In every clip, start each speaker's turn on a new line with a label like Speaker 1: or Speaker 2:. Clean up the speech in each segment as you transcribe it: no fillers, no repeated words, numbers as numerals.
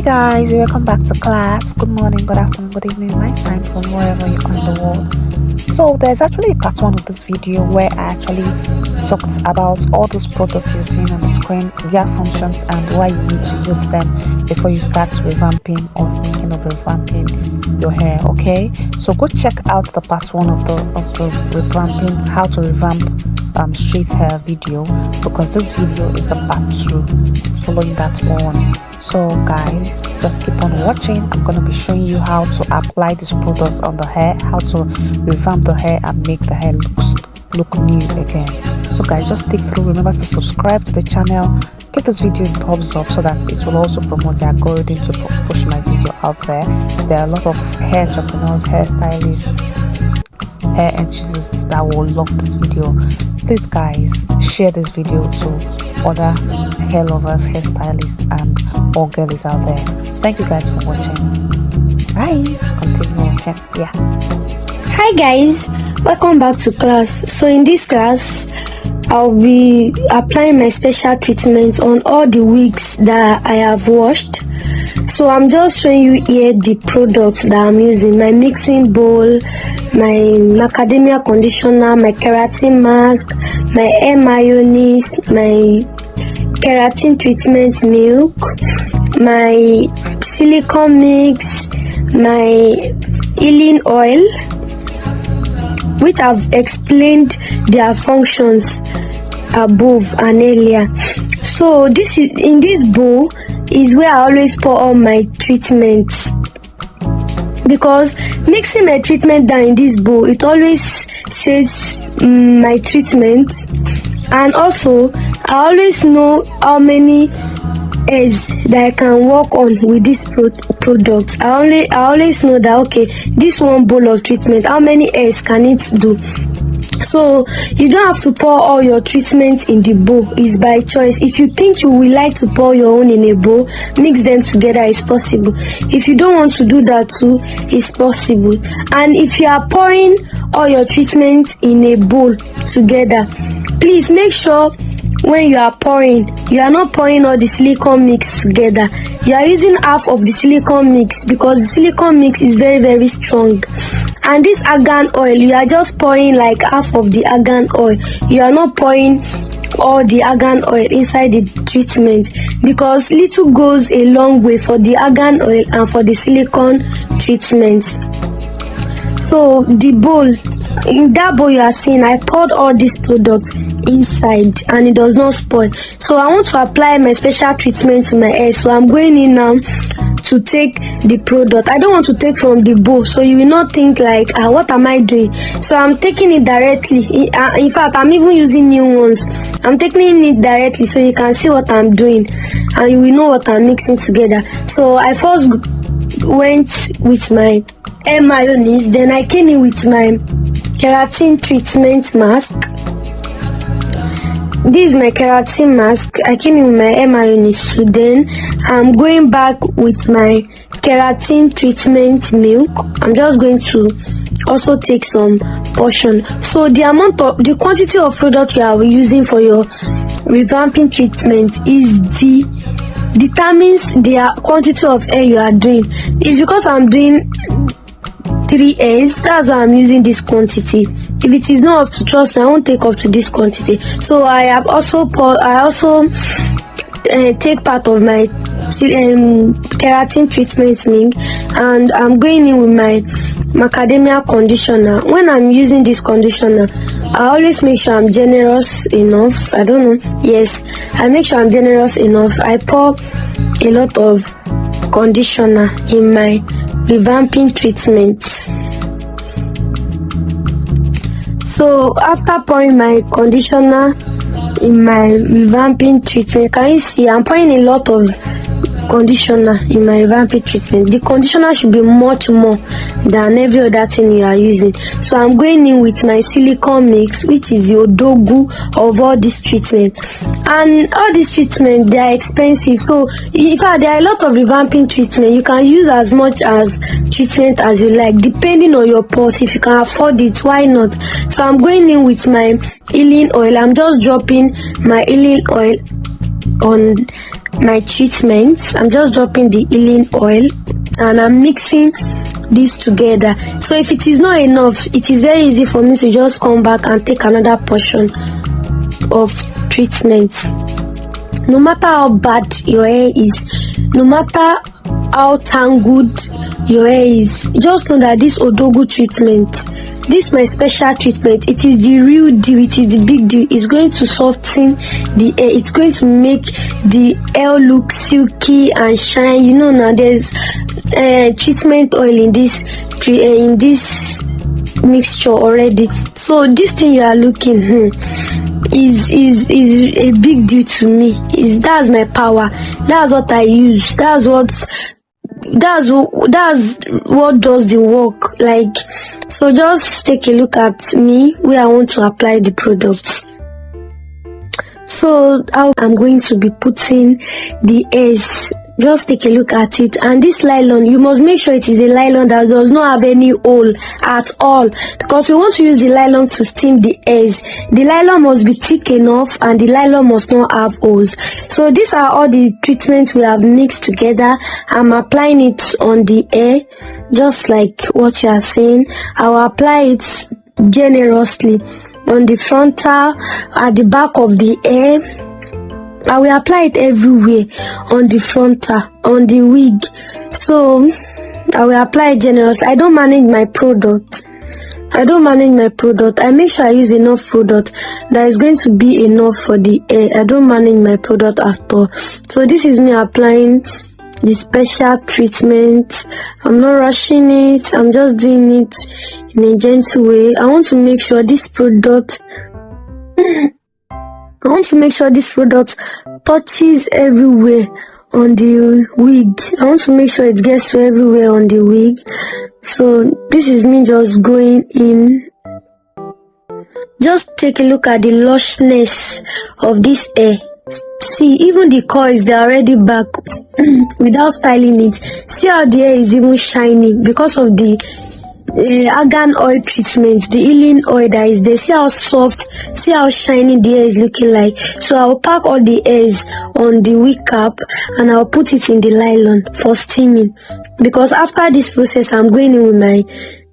Speaker 1: Hi guys, welcome back to class. Good morning, good afternoon, good evening, night time from wherever you are in the world. So there's actually a part one of this video where I actually talked about all those products you're seeing on the screen, their functions and why you need to use them before you start revamping or thinking of revamping your hair. Okay, so go check out the part one of the revamping, how to revamp straight hair video, because this video is the part 2 following that one. So guys, just keep on watching. I'm going to be showing you how to apply these products on the hair, how to revamp the hair and make the hair look new again. So guys, just stick through. Remember to subscribe to the channel, give this video a thumbs up so that it will also promote the algorithm to push my video out there. There are a lot of hair entrepreneurs, hairstylists, hair enthusiasts that will love this video. Please guys, share this video to other hair lovers, hairstylists and all girlies out there. Thank you guys for watching. Bye. Continue watching. Yeah.
Speaker 2: Hi guys, welcome back to class. So in this class I'll be applying my special treatment on all the wigs that I have washed. So I'm just showing you here the products that I'm using: my mixing bowl, my macadamia conditioner, my keratin mask, my hair mayonnaise, my keratin treatment milk, my silicone mix, my healing oil, which I've explained their functions above and earlier. So this is in this bowl is where I always pour all my treatments, because mixing my treatment down in this bowl, it always saves my treatment. And also I always know how many hairs that I can work on with this product. I always know that, okay, this one bowl of treatment, how many hairs can it do? So you don't have to pour all your treatment in the bowl. It's by choice. If you think you will like to pour your own in a bowl, mix them together, it's possible. If you don't want to do that too, it's possible. And if you are pouring all your treatment in a bowl together, please make sure when you are pouring, you are not pouring all the silicone mix together. You are using half of the silicone mix, because the silicone mix is very, very strong. And this argan oil, you are just pouring like half of the argan oil. You are not pouring all the argan oil inside the treatment, because little goes a long way for the argan oil and for the silicone treatment. So the bowl, in that bowl you are seeing, I poured all these products inside and it does not spoil. So I want to apply my special treatment to my hair, so I'm going in now to take the product. I don't want to take from the bowl, so you will not think like, what am I doing? So I'm taking it directly. In fact, I'm even using new ones. I'm taking it directly so you can see what I'm doing and you will know what I'm mixing together. So I first went with my hair mayonnaise, then I came in with my keratin treatment mask. This is my keratin mask. I came in with my hair mayonnaise. So then I'm going back with my keratin treatment milk. I'm just going to also take some portion. So the quantity of product you are using for your revamping treatment determines the quantity of hair you are doing. It's because I'm doing 3 hairs, that's why I'm using this quantity. If it is not up to, trust me, I won't take up to this quantity. So I have also take part of my keratin treatment milk, and I'm going in with my macadamia conditioner. When I'm using this conditioner, I always make sure I'm generous enough. I don't know, yes, I make sure I'm generous enough. I pour a lot of conditioner in my revamping treatment. So after pouring my conditioner in my revamping treatment, can you see I'm pouring a lot of conditioner in my revamping treatment? The conditioner should be much more than every other thing you are using. So I'm going in with my silicone mix, which is the odogu of all this treatment. And all this treatment, they are expensive. So in fact, there are a lot of revamping treatment. You can use as much as treatment as you like, depending on your purse. If you can afford it, why not? So I'm going in with my healing oil. I'm just dropping my healing oil on my treatment. I'm just dropping the healing oil and I'm mixing this together. So if it is not enough, it is very easy for me to just come back and take another portion of treatment. No matter how bad your hair is, no matter how tangled your hair is, just know that this Odogu treatment, this my special treatment, it is the real deal, it is the big deal. It's going to soften the hair, it's going to make the hair look silky and shine. You know, now there's treatment oil in this mixture already, so this thing you are looking is a big deal to me. That's my power, that's what I use, that's what does the work. Like, so just take a look at me where I want to apply the product. So I'm going to be putting the hairs. Just take a look at it. And this nylon, you must make sure it is a nylon that does not have any hole at all, because we want to use the nylon to steam the hairs. The nylon must be thick enough and the nylon must not have holes. So these are all the treatments we have mixed together. I'm applying it on the hair just like what you are seeing. I will apply it generously on the frontal, at the back of the hair. I will apply it everywhere, on the frontal, on the wig. So I will apply it generously. I don't manage my product. I make sure I use enough product that is going to be enough for the hair. I don't manage my product at all. So this is me applying the special treatment. I'm not rushing it, I'm just doing it in a gentle way. I want to make sure this product touches everywhere on the wig. I want to make sure it gets to everywhere on the wig. So this is me just going in. Just take a look at the lushness of this hair. See, even the coils, they are already back without styling it. See how the hair is even shining because of the argan oil treatment, the healing oil that is there. See how soft, see how shiny the hair is looking like. So I'll pack all the hairs on the wig cap and I'll put it in the nylon for steaming, because after this process I'm going in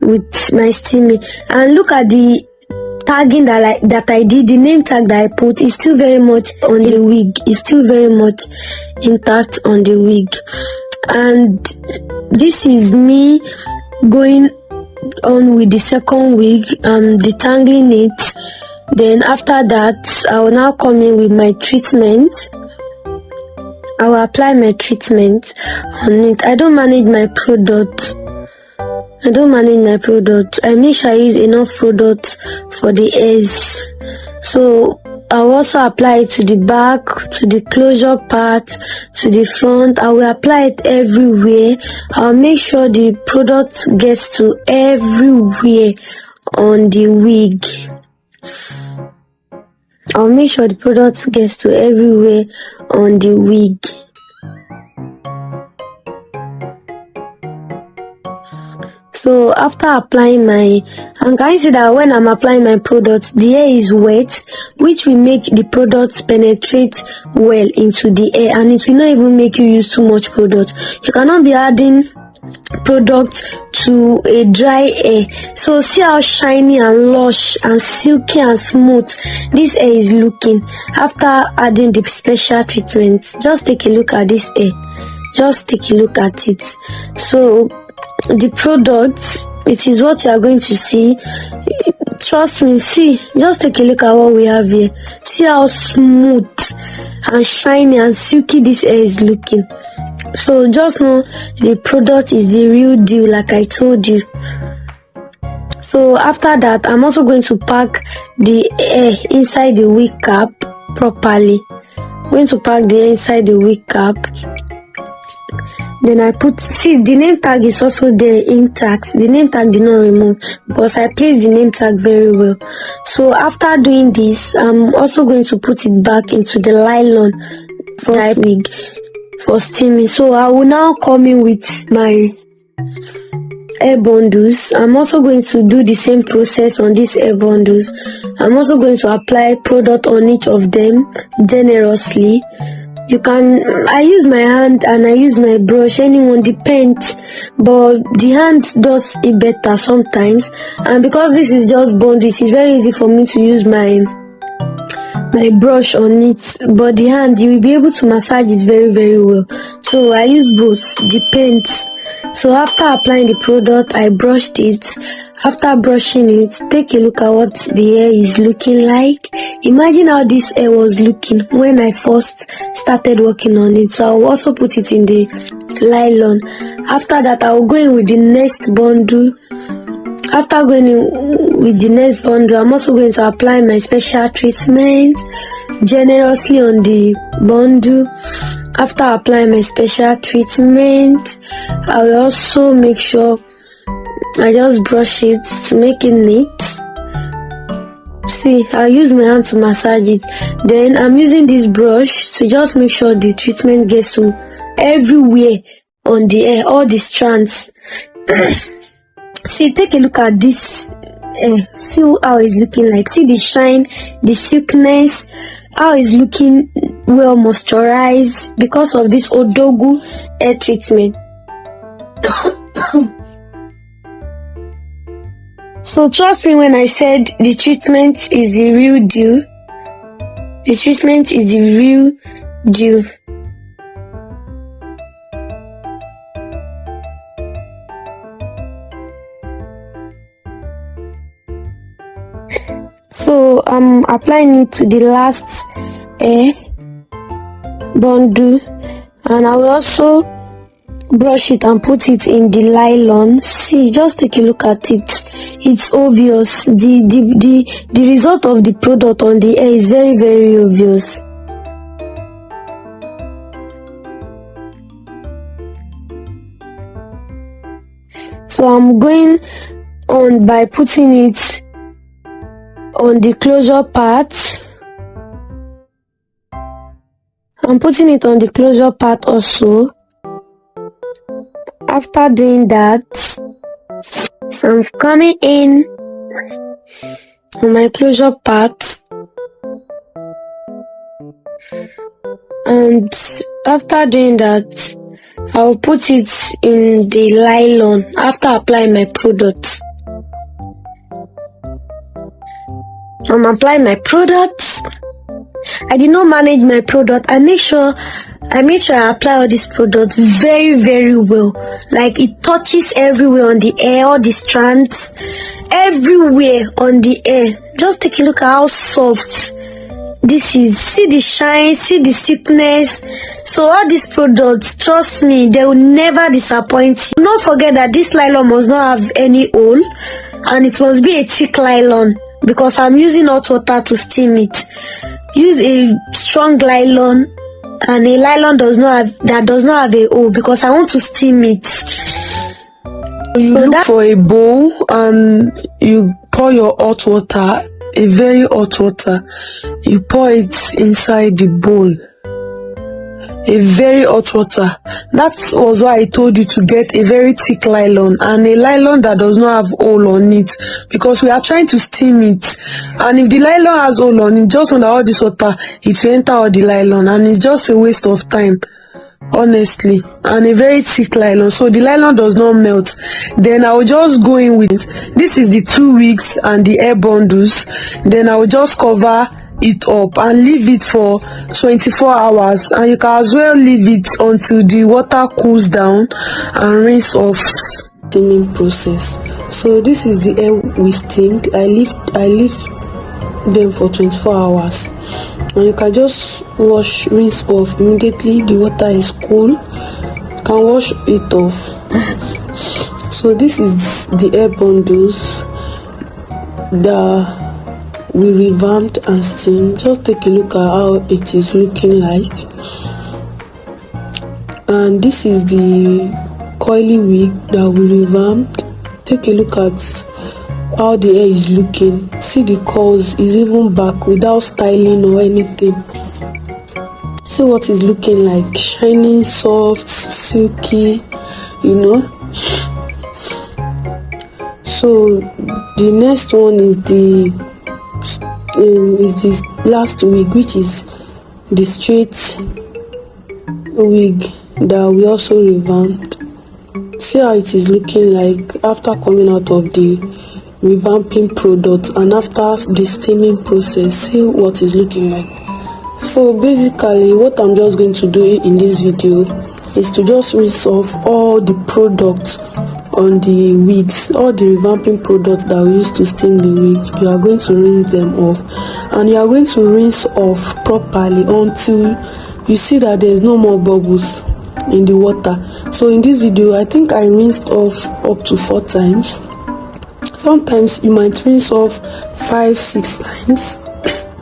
Speaker 2: with my steaming. And look at the tagging that I did. The name tag that I put is still very much on the wig, it's still very much intact on the wig. And this is me going on with the second wig, detangling it. Then after that I will now come in with my treatment. I will apply my treatment on it. I don't manage my product. I make sure I use enough product for the hairs. So I will also apply it to the back, to the closure part, to the front. I will apply it everywhere. I'll make sure the product gets to everywhere on the wig. I'll make sure the product gets to everywhere on the wig. So after applying my, and can you see that when I'm applying my product, the hair is wet, which will make the product penetrate well into the hair, and it will not even make you use too much product. You cannot be adding product to a dry hair. So see how shiny and lush and silky and smooth this hair is looking after adding the special treatment. Just take a look at this hair. Just take a look at it. So the product, it is what you are going to see. Trust me, see, just take a look at what we have here. See how smooth and shiny and silky this hair is looking. So just know the product is the real deal, like I told you. So after that, I'm also going to pack the hair inside the wig cap properly. I'm going to pack the hair inside the wig cap. Then I put, see, the name tag is also there intact. The name tag did not remove because I placed the name tag very well. So after doing this, I'm also going to put it back into the nylon for my wig for steaming. So I will now come in with my hair bundles. I'm also going to do the same process on these hair bundles. I'm also going to apply product on each of them generously. I use my hand and I use my brush, anyone depends, but the hand does it better sometimes. And because this is just boundaries, it's very easy for me to use my brush on it, but the hand, you will be able to massage it very, very well. So I use both, depends. So after applying the product, I brushed it. After brushing it, take a look at what the hair is looking like. Imagine how this hair was looking when I first started working on it. So I'll also put it in the nylon. After that, I'll go in with the next bundle. After going in with the next bundle, I'm also going to apply my special treatment generously on the bundle. After applying my special treatment, I will also make sure I just brush it to make it neat. See, I use my hand to massage it. Then I'm using this brush to just make sure the treatment gets to everywhere on the hair, all the strands. See, take a look at this. See how it's looking like. See the shine, the silkiness, how it's looking well moisturized because of this Odogu hair treatment. So trust me when I said the treatment is the real deal. The treatment is the real deal. So I'm applying it to the last hair bundle, and I will also brush it and put it in the nylon. See, just take a look at it. It's obvious. The result of the product on the hair is very, very obvious. So I'm going on by putting it on the closure part. I'm putting it on the closure part also. After doing that, so I'm coming in on my closure part, and after doing that, I'll put it in the nylon after applying my product. I'm applying my products. I did not manage my product. I made sure I apply all these products very, very well. Like it touches everywhere on the hair, all the strands, everywhere on the hair. Just take a look at how soft this is. See the shine, see the thickness. So all these products, trust me, they will never disappoint you. Do not forget that this nylon must not have any hole, and it must be a thick nylon, because I'm using hot water to steam it. Use a strong nylon, and a nylon does not have a hole, because I want to steam it.
Speaker 3: You
Speaker 2: So
Speaker 3: look for a bowl and you pour your hot water, a very hot water. You pour it inside the bowl. A very hot water. That was why I told you to get a very thick nylon, and a nylon that does not have hole on it, because we are trying to steam it. And if the nylon has hole on it, just under all this water, it will enter all the nylon, and it's just a waste of time, honestly. And a very thick nylon, so the nylon does not melt. Then I will just go in with it. This is the 2 weeks and the hair bundles. Then I will just cover it up and leave it for 24 hours, and you can as well leave it until the water cools down and rinse off. Steaming process. So this is the hair we steamed. I leave them for 24 hours, and you can just rinse off immediately the water is cool. You can wash it off. So this is the hair bundles that we revamped and steamed. Just take a look at how it is looking like. And this is the coily wig that we revamped. Take a look at how the hair is looking. See the curls is even back without styling or anything. See what is looking like. Shiny, soft, silky, you know. So the next one is this last wig, which is the straight wig that we also revamped. See how it is looking like after coming out of the revamping product and after the steaming process. See what it's looking like. So basically what I'm just going to do in this video is to just rinse off all the products on the wigs, all the revamping products that we used to steam the wigs. You are going to rinse them off, and you are going to rinse off properly until you see that there is no more bubbles in the water. So in this video I think I rinsed off up to 4 times. Sometimes you might rinse off 5-6 times.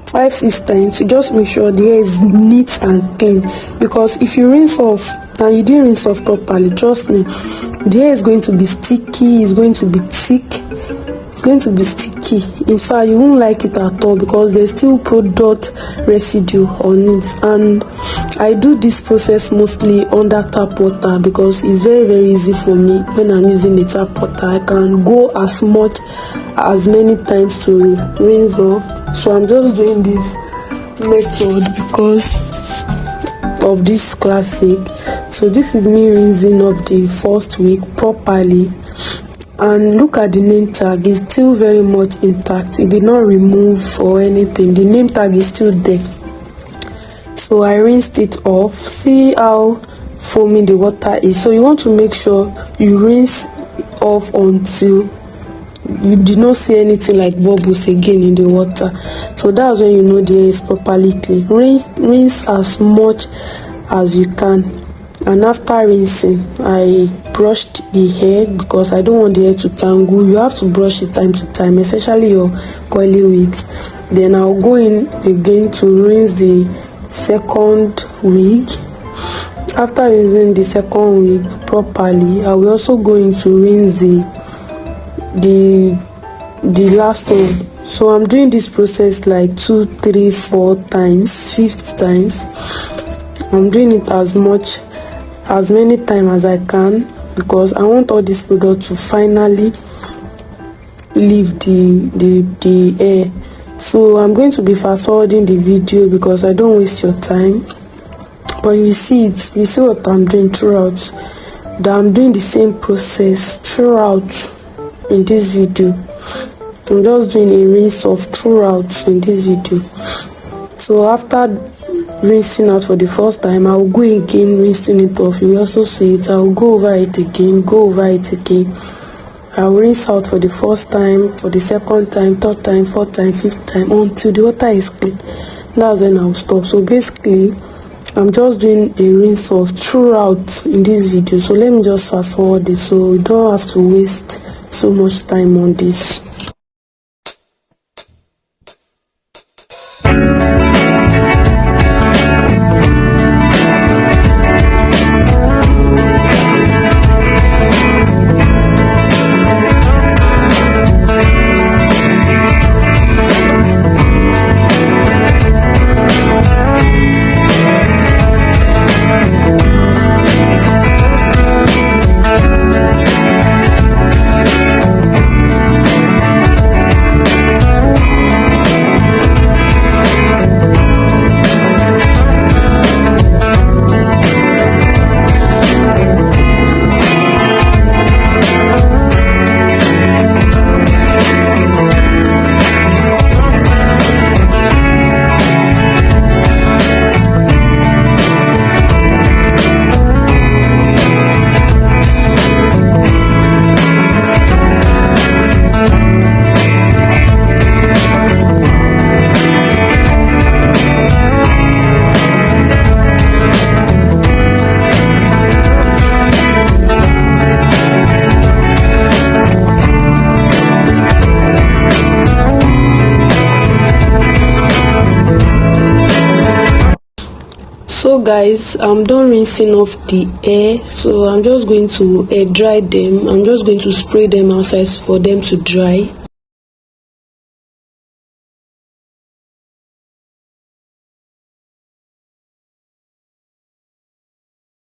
Speaker 3: 5-6 times. You just make sure the hair is neat and clean, because if you rinse off and you didn't rinse off properly, trust me, the hair is going to be sticky, it's going to be thick, it's going to be sticky. In fact, you won't like it at all because there's still product residue on it. And I do this process mostly under tap water because it's very easy for me. When I'm using the tap water, I can go as many times to rinse off. So I'm just doing this method because of this classic. So this is me rinsing off the first wig properly, and look at the name tag, it's still very much intact. It did not remove or anything. The name tag is still there. So I rinsed it off. See how foamy the water is. So you want to make sure you rinse off until you do not see anything like bubbles again in the water. So that's when you know the hair is properly clean. Rinse as much as you can, and after rinsing I brushed the hair because I don't want the hair to tangle. You have to brush it time to time, especially your curly wigs. Then I'll go in again to rinse the second wig. After rinsing the second wig properly, I will also go in to rinse the last one. So I'm doing this process like 2, 3, 4 times, 5th times. I'm doing it as many times as I can because I want all this product to finally leave the hair. So I'm going to be fast forwarding the video because I don't waste your time. But you see what I'm doing throughout, that I'm doing the same process throughout in this video. I'm just doing a rinse off throughout in this video. So after rinsing out for the first time, I will go again rinsing it off. You will also see it. I will go over it again, I will rinse out for the first time, for the second time, third time, fourth time, fifth time, until the water is clean. That's when I will stop. So basically I'm just doing a rinse off throughout in this video. So let me just fast forward it so we don't have to waste so much time on this. So guys, I'm done rinsing off the hair, so I'm just going to air dry them. I'm just going to spray them outside for them to dry.